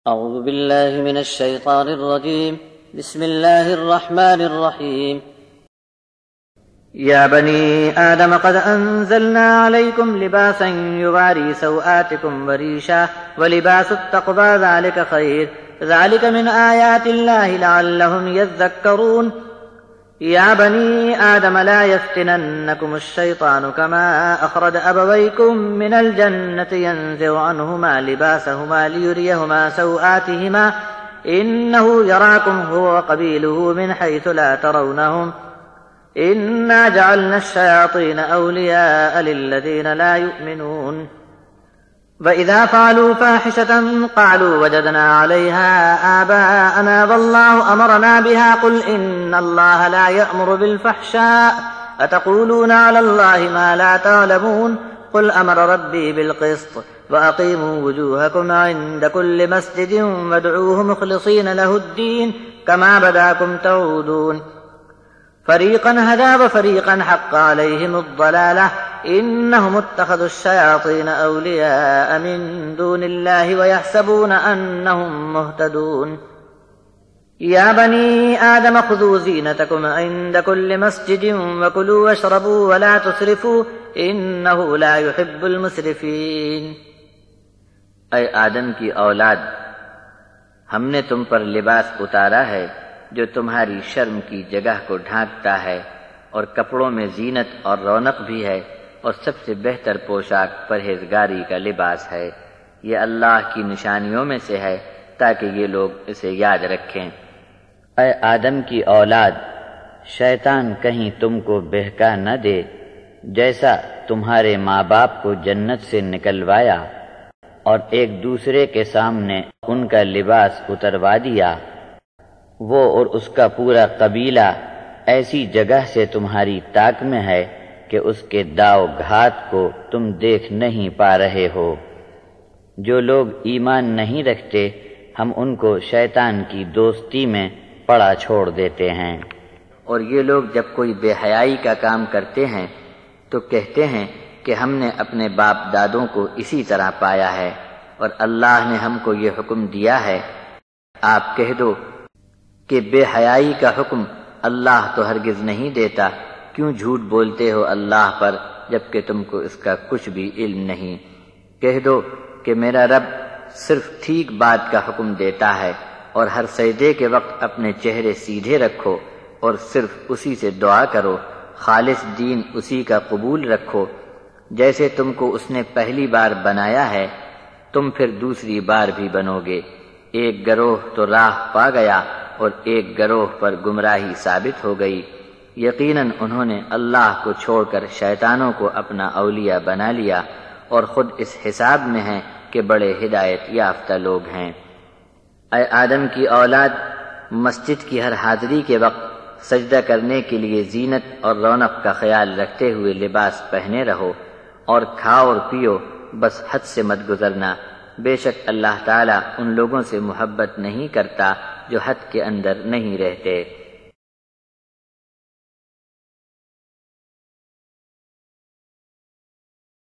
أعوذ بالله من الشيطان الرجيم بسم الله الرحمن الرحيم يا بني آدم قد أنزلنا عليكم لباسا يواري سوآتكم وريشا ولباس التقوى ذلك خير ذلك من آيات الله لعلهم يذكرون يا بني آدم لا يفتننكم الشيطان كما أخرج أبويكم من الجنة ينزع عنهما لباسهما ليريهما سوآتهما إنه يراكم هو وقبيله من حيث لا ترونهم إنا جعلنا الشياطين أولياء للذين لا يؤمنون وإذا فعلوا فاحشة قالوا وجدنا عليها آباءنا والله أمرنا بها قل إن الله لا يأمر بالفحشاء أتقولون على الله ما لا تعلمون قل أمر ربي بالقسط وأقيموا وجوهكم عند كل مسجد وادعوه مخلصين له الدين كما بداكم تعودون فريقا هدى وفريقا حق عليهم الضلالة إنهم اتخذوا الشياطين أولياء من دون الله ويحسبون أنهم مهتدون يا بني آدم خذوا زينتكم عند كل مسجد وكلوا واشربوا ولا تسرفوا إنه لا يحب المسرفين اے آدم کی اولاد، ہم نے تم پر لباس اتارا ہے جو تمہاری شرم کی جگہ کو ڈھانکتا ہے، اور کپڑوں میں زینت اور رونق بھی ہے، اور سب سے بہتر پوشاک پرہیزگاری کا لباس ہے۔ یہ اللہ کی نشانیوں میں سے ہے تاکہ یہ لوگ اسے یاد رکھیں۔ اے آدم کی اولاد، شیطان کہیں تم کو بہکا نہ دے، جیسا تمہارے ماں باپ کو جنت سے نکلوایا اور ایک دوسرے کے سامنے ان کا لباس اتروا دیا، وہ اور اس کا پورا قبیلہ ایسی جگہ سے تمہاری طاق میں ہے کہ اس کے داؤ گھات کو تم دیکھ نہیں پا رہے ہو۔ جو لوگ ایمان نہیں رکھتے ہم ان کو شیطان کی دوستی میں پڑا چھوڑ دیتے ہیں۔ اور یہ لوگ جب کوئی بے حیائی کا کام کرتے ہیں تو کہتے ہیں کہ ہم نے اپنے باپ دادوں کو اسی طرح پایا ہے اور اللہ نے ہم کو یہ حکم دیا ہے۔ آپ کہہ دو کہ بے حیائی کا حکم اللہ تو ہرگز نہیں دیتا، کیوں جھوٹ بولتے ہو اللہ پر جبکہ تم کو اس کا کچھ بھی علم نہیں۔ کہہ دو کہ میرا رب صرف ٹھیک بات کا حکم دیتا ہے، اور ہر سجدے کے وقت اپنے چہرے سیدھے رکھو اور صرف اسی سے دعا کرو، خالص دین اسی کا قبول رکھو، جیسے تم کو اس نے پہلی بار بنایا ہے تم پھر دوسری بار بھی بنو گے۔ ایک گروہ تو راہ پا گیا اور ایک گروہ پر گمراہی ثابت ہو گئی۔ یقیناً انہوں نے اللہ کو چھوڑ کر شیطانوں کو اپنا اولیاء بنا لیا، اور خود اس حساب میں ہیں کہ بڑے ہدایت یافتہ لوگ ہیں۔ اے آدم کی اولاد، مسجد کی ہر حاضری کے وقت سجدہ کرنے کے لیے زینت اور رونق کا خیال رکھتے ہوئے لباس پہنے رہو، اور کھاؤ اور پیو، بس حد سے مت گزرنا۔ بے شک اللہ تعالیٰ ان لوگوں سے محبت نہیں کرتا جو حد کے اندر نہیں رہتے۔